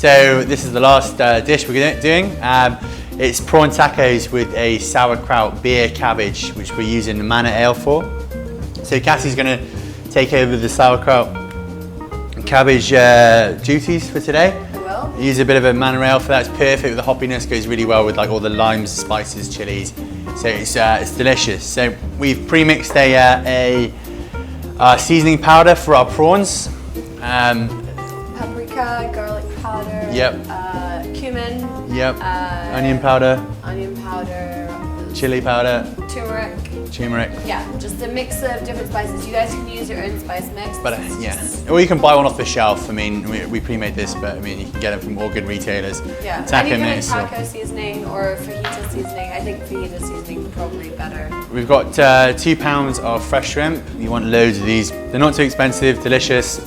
So this is the last dish we're doing. It's prawn tacos with a sauerkraut beer cabbage, which we're using the Manor Ale for. So Cassie's going to take over the sauerkraut and cabbage duties for today. I will. Use a bit of a Manor Ale for that. It's perfect with the hoppiness, goes really well with like all the limes, spices, chilies. So it's delicious. So we've pre-mixed a seasoning powder for our prawns. Paprika, garlic powder. Yep. Cumin. Yep. Onion powder. Onion powder. Chili powder. Turmeric. Yeah, just a mix of different spices. You guys can use your own spice mix. But yeah, or you can buy one off the shelf. I mean, we pre-made this, but I mean, you can get it from all good retailers. Yeah, Taco mix, taco seasoning or fajita seasoning. I think fajita seasoning is probably better. We've got 2 pounds of fresh shrimp. You want loads of these. They're not too expensive, delicious.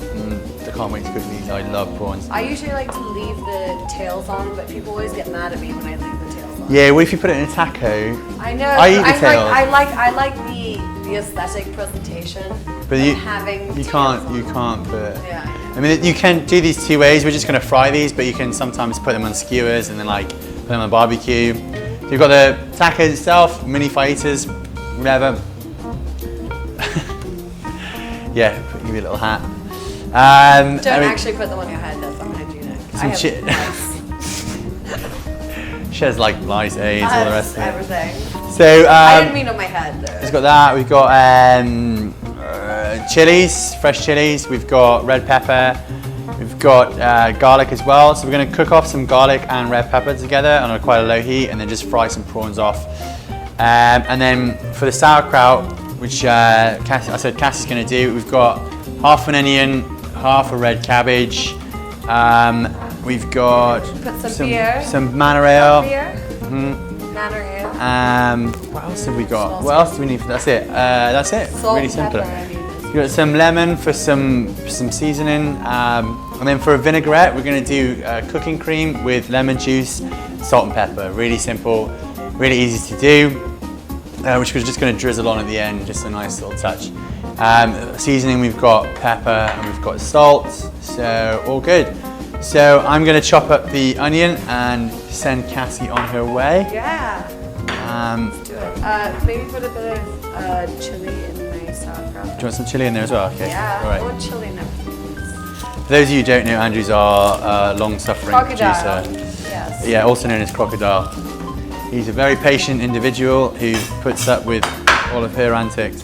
I can't wait to cook these. I love prawns. I usually like to leave the tails on, but people always get mad at me when I leave the tails on. Yeah, what if you put it in a taco? I know. I eat the tails. I like the aesthetic presentation. But you can't put. Yeah. I mean, you can do these 2 ways. We're just going to fry these, but you can sometimes put them on skewers and then like put them on barbecue. So you've got the tacos itself, mini fajitas, whatever. Yeah, give you a little hat. Don't actually put them on your head. That's unhygienic. Some shit. She has like lice, AIDS, all the rest of it. Everything. So I didn't mean on my head though. It's got that. We've got chilies, fresh chilies. We've got red pepper. We've got garlic as well. So we're going to cook off some garlic and red pepper together on quite a low heat, and then just fry some prawns off. And then for the sauerkraut, which Cassie's going to do, we've got half an onion, half a red cabbage. We've got some Manor Ale. Manor Ale. What else have we got? What else do we need? That's it. That's it. Salt, really simple. pepper, We've got some lemon for some seasoning, and then for a vinaigrette, we're going to do cooking cream with lemon juice, salt and pepper. Really simple, really easy to do. Which we're just going to drizzle on at the end, just a nice little touch. Seasoning, we've got pepper and we've got salt, so all good. So I'm going to chop up the onion and send Cassie on her way. Yeah. Let's do it. Maybe put a bit of chili in my sauerkraut. Do you want some chili in there as well? Okay. Yeah, all right. I want chili now. For those of you who don't know, Andrew's our long-suffering Crocodile. producer. Yes. Yeah, also known as Crocodile. He's a very patient individual who puts up with all of her antics.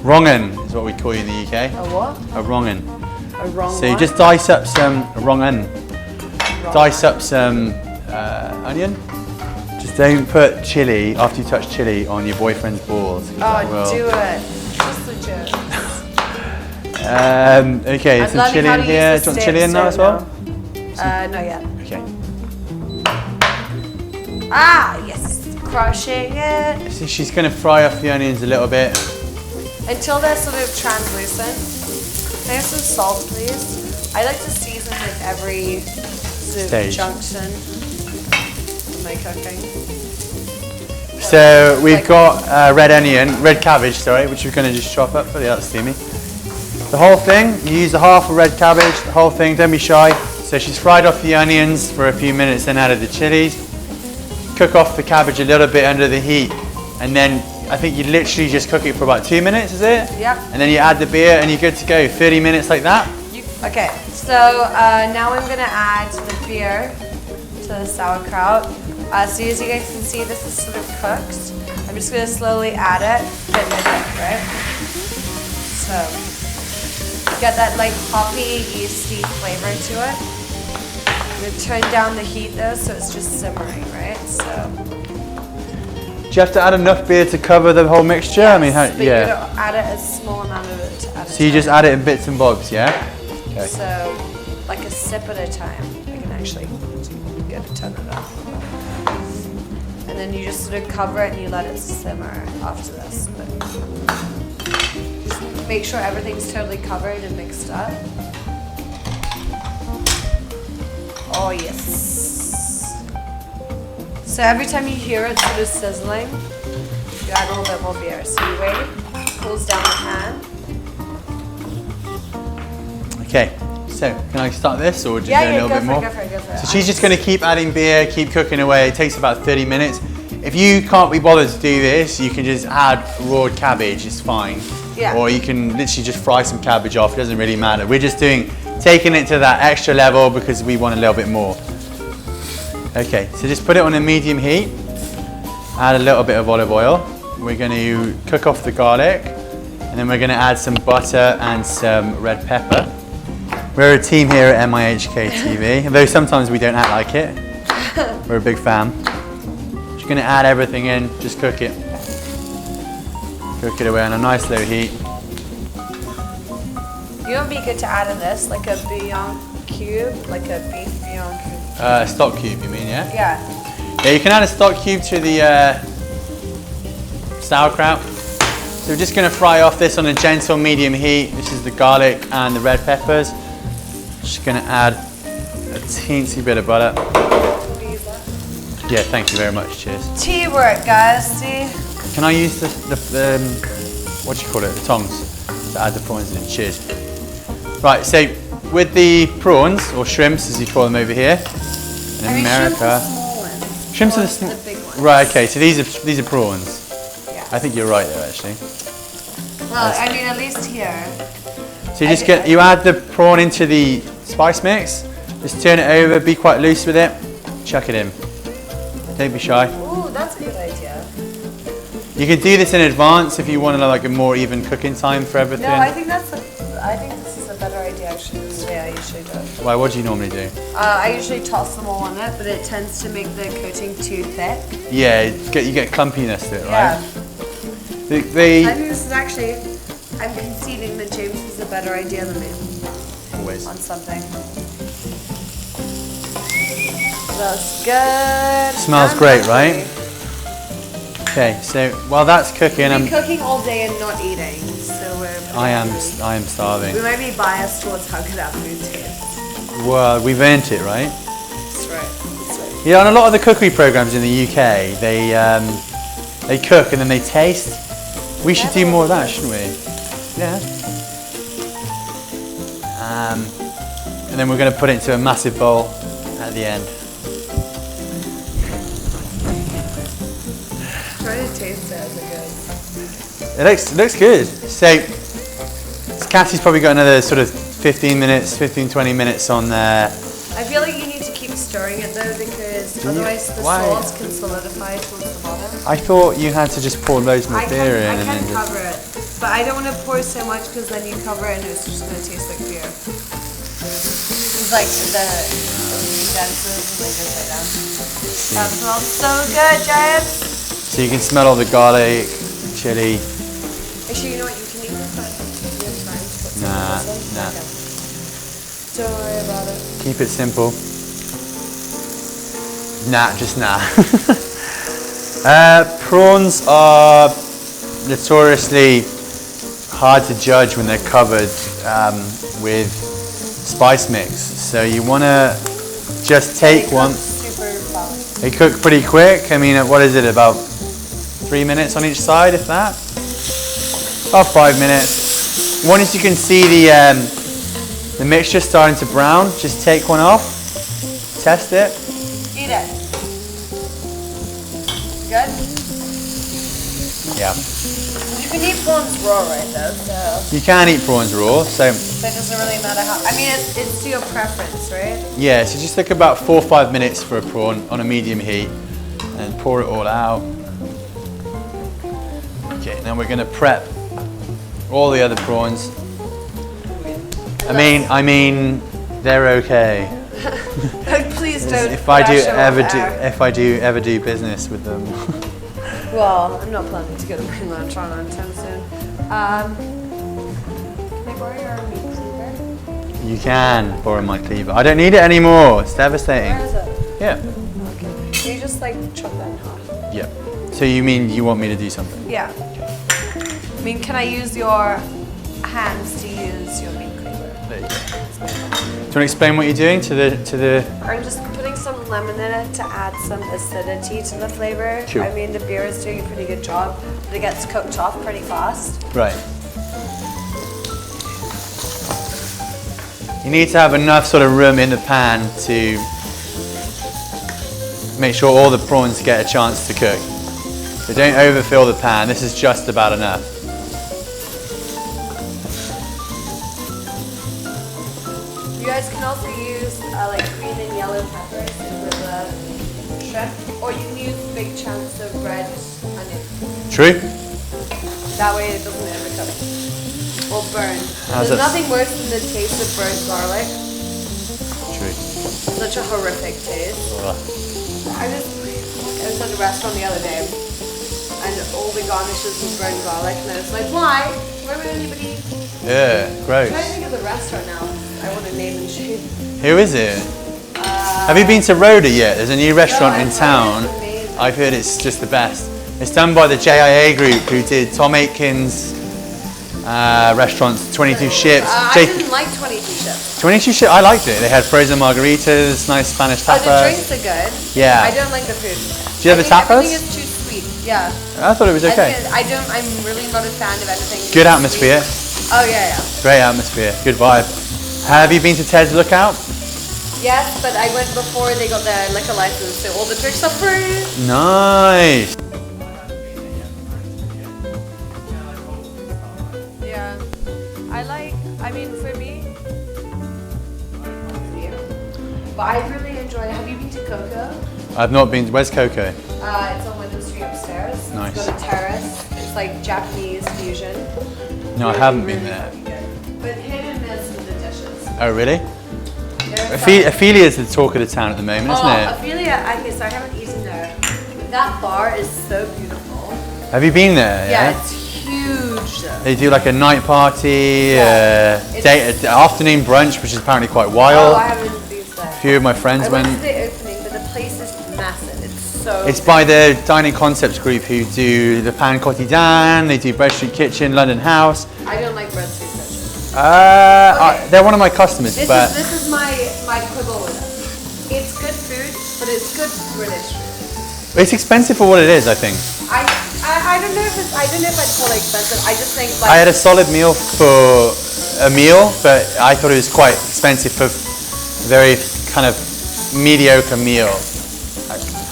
Wrong'un is what we call you in the UK. A what? A wrong'un. A wrong So you just dice up some onion. Just don't put chili after you touch chili on your boyfriend's balls. Oh, do it. Just a joke. Okay, there's some chili in here. Do you want chili in now as well? Not yet. Okay. Ah, yes. Crushing it. So she's going to fry off the onions a little bit. Until they're sort of translucent. Can I have some salt, please? I like to season with every sort of junction of my cooking. So we've got red cabbage, which we're going to just chop up. Oh yeah, that's steamy. The whole thing, you use the half of red cabbage, the whole thing, don't be shy. So she's fried off the onions for a few minutes, then added the chilies. Cook off the cabbage a little bit under the heat, and then I think you literally just cook it for about 2 minutes, is it? Yep. And then you add the beer and you're good to go. 30 minutes like that. Okay, so now I'm going to add the beer to the sauerkraut. So as you guys can see, this is sort of cooked. I'm just going to slowly add it, bit by bit, right? So you get that like hoppy, yeasty flavor to it. I'm going to turn down the heat though, so it's just simmering, right? So. Do you have to add enough beer to cover the whole mixture? Yes, I mean, but you're going to add it a small amount of it at a time. So you just add it in bits and bobs, yeah? Okay. So, like a sip at a time. I can actually get a ton of that. And then you just sort of cover it and you let it simmer after this. But just make sure everything's totally covered and mixed up. Oh yes. So every time you hear it sort of sizzling, you add a little bit more beer. So you wait, cools down the pan. Okay, So, can I start this or just Yeah, do a little bit more? Go for it. So she's just going to keep adding beer, keep cooking away. It takes about 30 minutes. If you can't be bothered to do this, you can just add raw cabbage, it's fine. Yeah. Or you can literally just fry some cabbage off, it doesn't really matter. We're just taking it to that extra level because we want a little bit more. Okay, so just put it on a medium heat. Add a little bit of olive oil. We're going to cook off the garlic. And then we're going to add some butter and some red pepper. We're a team here at MIHK.TV, though sometimes we don't act like it. We're a big fan. Just going to add everything in, just cook it. Cook it away on a nice low heat. You know what would be good to add in this? Like a bouillon cube, like a beef bouillon cube. Stock cube, you mean, yeah? Yeah. Yeah, you can add a stock cube to the sauerkraut. So we're just going to fry off this on a gentle medium heat. This is the garlic and the red peppers. Just going to add a teensy bit of butter. Yeah, thank you very much. Cheers. Teamwork, guys. See? Can I use the what do you call it? The tongs to add the prawns in. Cheers. Right. So with the prawns or shrimps, as you call them over here in America. Shrimps are the small ones. The big ones. Right. Okay. So these are prawns. Yeah. I think you're right there, actually. Well, I mean, at least here. So you add the prawn into the spice mix. Just turn it over. Be quite loose with it. Chuck it in. Don't be shy. Ooh, that's a good idea. You can do this in advance if you want like a more even cooking time for everything. No, I think this is a better idea actually. This is the way I usually do it. Why? What do you normally do? I usually toss them all on it, but it tends to make the coating too thick. Yeah, you get clumpiness to it, right? Yeah. I think this is actually. I'm conceding that James is a better idea than me. Always. On something. Smells good. Smells great, right? Okay, so while that's cooking, I'm cooking all day and not eating, so we're. I am starving. We might be biased towards how good our food tastes. Well, we've earned it, right? That's right. Yeah, on a lot of the cookery programs in the UK, they cook and then they taste. We should do more of that, shouldn't we? Yeah. And then we're going to put it into a massive bowl at the end. Try to taste it. Is it good? It looks good. So Cassie's probably got another sort of 15, 20 minutes on there. I feel like you need to keep stirring it though, because otherwise the sauce can solidify towards the bottom. I thought you had to just pour loads more beer in. I can cover it, but I don't want to pour so much because then you cover it and it's just going to taste like beer. It's like the condensers and they just lay down. That smells so good, James. So you can smell all the garlic, chili. Actually, you know what? You can eat this one. Do you have time to put some Nah. Okay. Don't worry about it. Keep it simple. Just nah. Prawns are notoriously hard to judge when they're covered with spice mix. So you want to just take one. Super fast. They cook pretty quick. I mean, what is it, about 3 minutes on each side, if that? About 5 minutes. Once you can see the mixture starting to brown, just take one off, test it. Eat it. Good? Yeah. You can eat prawns raw, right, though, so. You can eat prawns raw, so. That doesn't really matter how. I mean, it's to your preference, right? Yeah, so just take about 4 or 5 minutes for a prawn on a medium heat and pour it all out. Okay, now we're going to prep all the other prawns. I mean, they're okay. Please don't. If I do ever do business with them. Well, I'm not planning to go to Mainland China anytime soon. Can I borrow your meat cleaver? You can borrow my cleaver. I don't need it anymore. It's devastating. Where is it? Yeah. Okay. Can you just like chop that in half? Yeah. So you mean you want me to do something? Yeah. I mean, can I use your hands to use your meat cleaver? There you go. Do you want to explain what you're doing to the? I'm just putting some lemon in it to add some acidity to the flavor. Cool. I mean, the beer is doing a pretty good job, but it gets cooked off pretty fast. Right. You need to have enough sort of room in the pan to make sure all the prawns get a chance to cook. So don't overfill the pan. This is just about enough. You guys can also use like green and yellow peppers for the shrimp, or you can use big chunks of red onion. True? That way it doesn't overcook or burn. How's There's it? nothing worse than the taste of burnt garlic. True. Such a horrific taste. Ugh. I was at a restaurant the other day, and all the garnishes was burnt garlic, and I was like, why? Why would anybody? Yeah, gross. I'm trying to think of the restaurant now. I want to name and shame. Who is it? Have you been to Rhoda yet? There's a new restaurant in town. It's amazing. I've heard it's just the best. It's done by the JIA group who did Tom Aitken's restaurants, 22 Ships. I didn't like 22 Ships. 22 Ships, I liked it. They had frozen margaritas, nice Spanish tapas. The drinks are good. Yeah. I don't like the food. Do you have the tapas? Everything is too sweet. Yeah. I thought it was okay. I'm really not a fan of anything. Good atmosphere. Sweet. Oh yeah, yeah. Great atmosphere. Good vibe. Have you been to Ted's Lookout? Yes, but I went before they got their liquor license, so all the drinks are free. Nice. Yeah. I mean, for me, but I really enjoy it. Have you been to Coco? I've not been. Where's Coco? It's on Wyndham Street upstairs. Nice. It's got a terrace. It's like Japanese fusion. No, I haven't been there. But hit and miss with the dishes. Oh, really? There's Ophelia's the talk of the town at the moment, isn't it? Ophelia, okay, so I haven't eaten there. That bar is so beautiful. Have you been there? Yeah, it's huge though. They do like a night party, Yeah. afternoon brunch, which is apparently quite wild. Oh, I haven't been there. A few of my friends I went went. to the opening, but the place is massive. It's so It's by the Dining Concepts group who do the Pan Quotidien, they do Bread Street Kitchen, London House. I don't like Bread Street Kitchen. They're one of my customers, This but is my quibble with it. It's good food, but it's good British food. it's expensive for what it is, I think. I don't know if I'd call it expensive. I just think like I had a solid meal for a meal, but I thought it was quite expensive for a very kind of mediocre meal.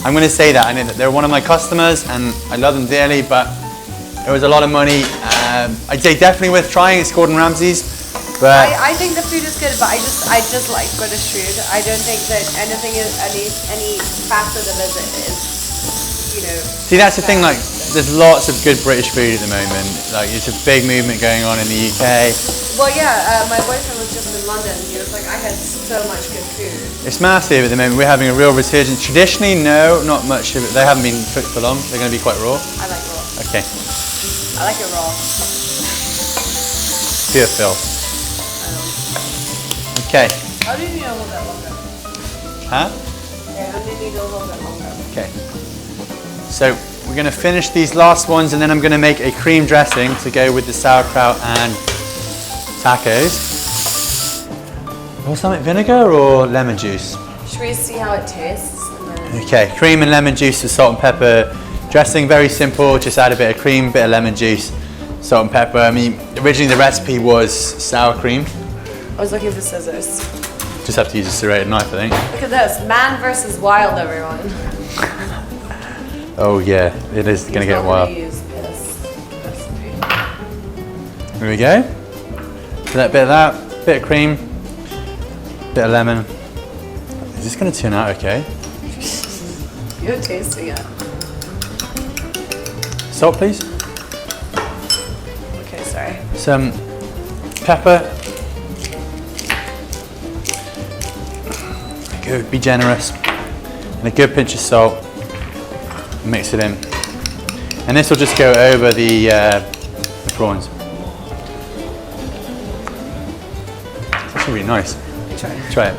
I'm going to say that. I know that they're one of my customers and I love them dearly, but it was a lot of money. I'd say definitely worth trying. It's Gordon Ramsay's, but I think the food is good, but I just like British food. I don't think that anything is any facet of it is, you know. see, that's the thing. Like, there's lots of good British food at the moment. Like, it's a big movement going on in the UK. Well, yeah, my boyfriend was just in London. He was like, I had so much good food. It's massive at the moment. We're having a real resurgence. Traditionally, no, not much of it. They haven't been cooked for long. They're going to be quite raw. I like raw. Okay. I like it raw. Pure filth. Okay. I only need a little bit longer. Huh? Yeah, I only need a little bit longer. Okay. So we're going to finish these last ones and then I'm going to make a cream dressing to go with the sauerkraut and tacos. Balsamic vinegar or lemon juice? Should we see how it tastes? And then... Okay, cream and lemon juice with salt and pepper dressing. Very simple. Just add a bit of cream, bit of lemon juice, salt and pepper. I mean, originally the recipe was sour cream. I was looking for scissors. Just have to use a serrated knife, I think. Look at this, man versus wild, everyone. Oh yeah, it is going to get wild. Use this recipe. Here we go. So that bit of that, bit of cream, bit of lemon. Is this going to turn out okay? You're tasting it. Salt, please. Okay, sorry. Some pepper. Good, be generous. And a good pinch of salt. Mix it in. And this will just go over the prawns. It's actually really nice. Try it.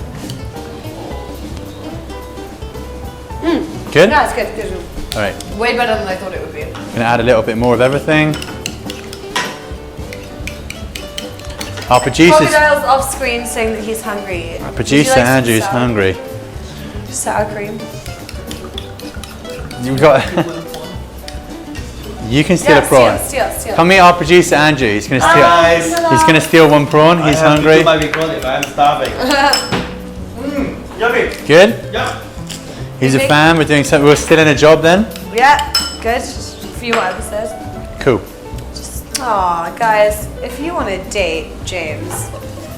Good? Yeah, it's good. Good. All right. Way better than I thought it would be. I'm gonna add a little bit more of everything. Our producer's Crocodile's off screen saying that he's hungry. Our producer Andrew's hungry. Sour cream. You've got You can steal a prawn. Steal. Come meet our producer Andrew. He's gonna steal. Nice. He's gonna steal one prawn. He's hungry. I have to do my because I'm starving. Yummy. Good. Yeah. He's a fan. We're doing something. We're still in a job then. Yeah, good. Just a few more episodes. Cool. Aw, guys, if you want to date James,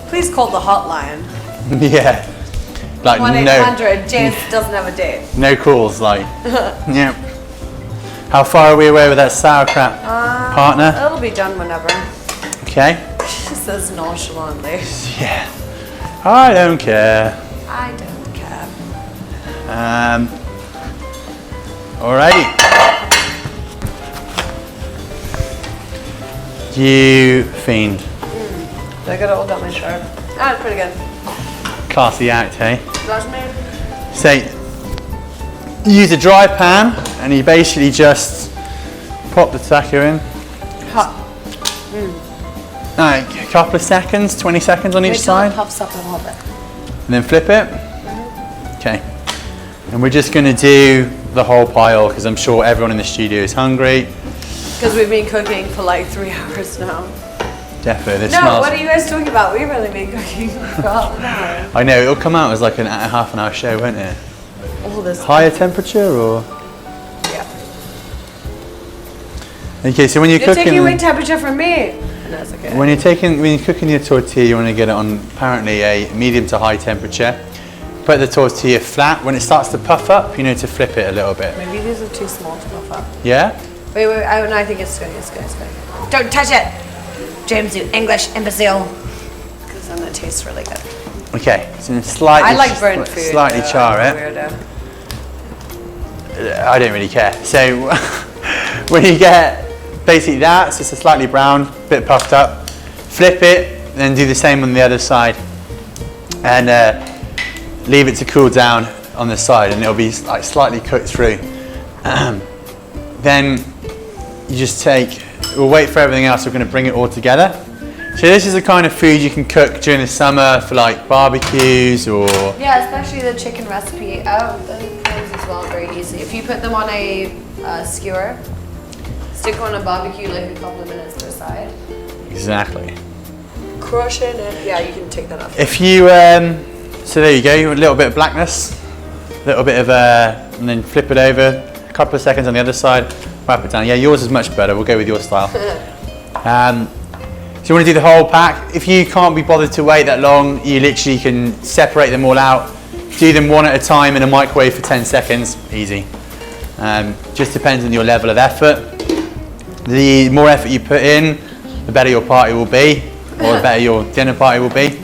please call the hotline. Yeah. Like 1-800. James doesn't have a date. no calls. Like. Yeah. How far are we away with that sauerkraut, partner? It'll be done whenever. Okay. She says nonchalantly. Yeah. I don't care. I don't care. Alrighty. You fiend. I gotta hold out my shirt. That's pretty good. Classy act, hey? That's me. So, you use a dry pan and you basically just pop the taco in. Hot. Like a couple of seconds, 20 seconds on each side. Puffs up a little bit. And then flip it. Okay. And we're just going to do the whole pile because I'm sure everyone in the studio is hungry. Because we've been cooking for like 3 hours now. Definitely. This No, smells. what are you guys talking about? We've really been cooking for half an hour. I know, it'll come out as like a half an hour show, won't it? All this. Higher temperature or? Yeah. Okay, so when you're You're cooking. taking away temperature from me. No, it's okay. When you're cooking your tortilla, you want to get it on apparently a medium to high temperature. Put the tortilla flat. When it starts to puff up, you need to flip it a little bit. Maybe these are too small to puff up. Yeah? Wait, no, I think it's good. Don't touch it! James, you English imbecile. Because then it tastes really good. Okay, so slightly. I like burnt food. Slightly char it. Weirdo. I don't really care. So when you get basically that, so it's a slightly brown, bit puffed up, flip it, then do the same on the other side, and leave it to cool down on the side, and it'll be like slightly cooked through. Then you just we'll wait for everything else. We're going to bring it all together. So this is the kind of food you can cook during the summer for like barbecues or. Yeah, especially the chicken recipe. Oh, the prawns as well, very easy. If you put them on a skewer, stick them on a barbecue like a couple of minutes per side. Exactly. Crush it and yeah, you can take that off. If you, so there you go, a little bit of blackness, a little bit of, and then flip it over, a couple of seconds on the other side, wrap it down. Yeah, yours is much better. We'll go with your style. So you want to do the whole pack. If you can't be bothered to wait that long, you literally can separate them all out, do them one at a time in a microwave for 10 seconds, easy. Just depends on your level of effort. The more effort you put in, the better your party will be, or the better your dinner party will be.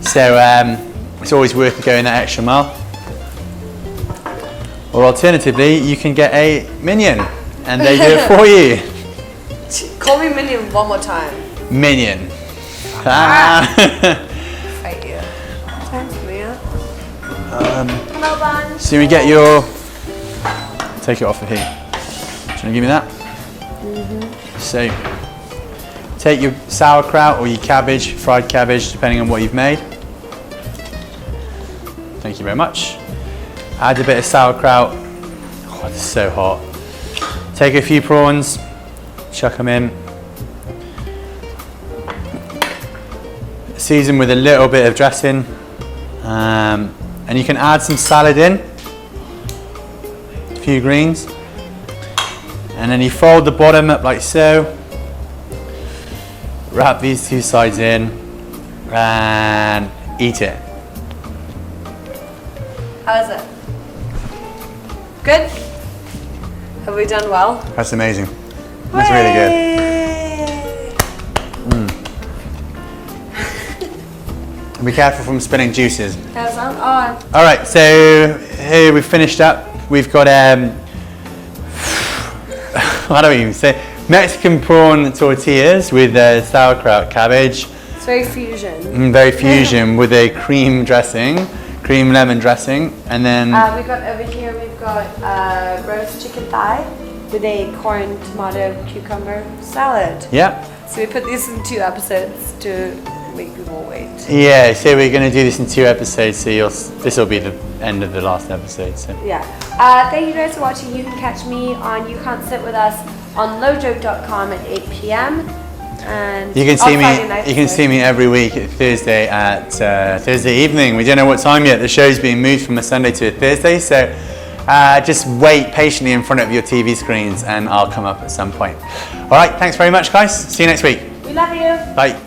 So it's always worth going that extra mile. Or alternatively, you can get a minion and they do it for you. Call me Minion one more time. Minion. Fight you. Thanks, Mia. Hello, Bun. So we get your, take it off of here. Do you want to give me that? So take your sauerkraut or your cabbage, fried cabbage, depending on what you've made. Thank you very much. Add a bit of sauerkraut. Oh, it's so hot. Take a few prawns, chuck them in. Season with a little bit of dressing. And you can add some salad in. A few greens. And then you fold the bottom up like so. Wrap these two sides in and eat it. How is it? Good? Have we done well? That's amazing. That's really good. Be careful from spilling juices. How's that on? All right, so here we've finished up. We've got how do we even say, Mexican prawn tortillas with sauerkraut cabbage. It's very fusion. Very fusion with a cream dressing, cream lemon dressing, and then We've got over here, we've got roast chicken thigh with a corn, tomato, cucumber salad. yeah, So we put these in 2 episodes to make people wait. yeah. So we're going to do this in 2 episodes. So this will be the end of the last episode. So Yeah. Thank you guys for watching. You can catch me on You Can't Sit With Us on lojo.com at 8 p.m. And you can see me every week at Thursday evening. We don't know what time yet. The show's being moved from a Sunday to a Thursday, so just wait patiently in front of your TV screens and I'll come up at some point. All right, thanks very much, guys. See you next week. We love you. Bye.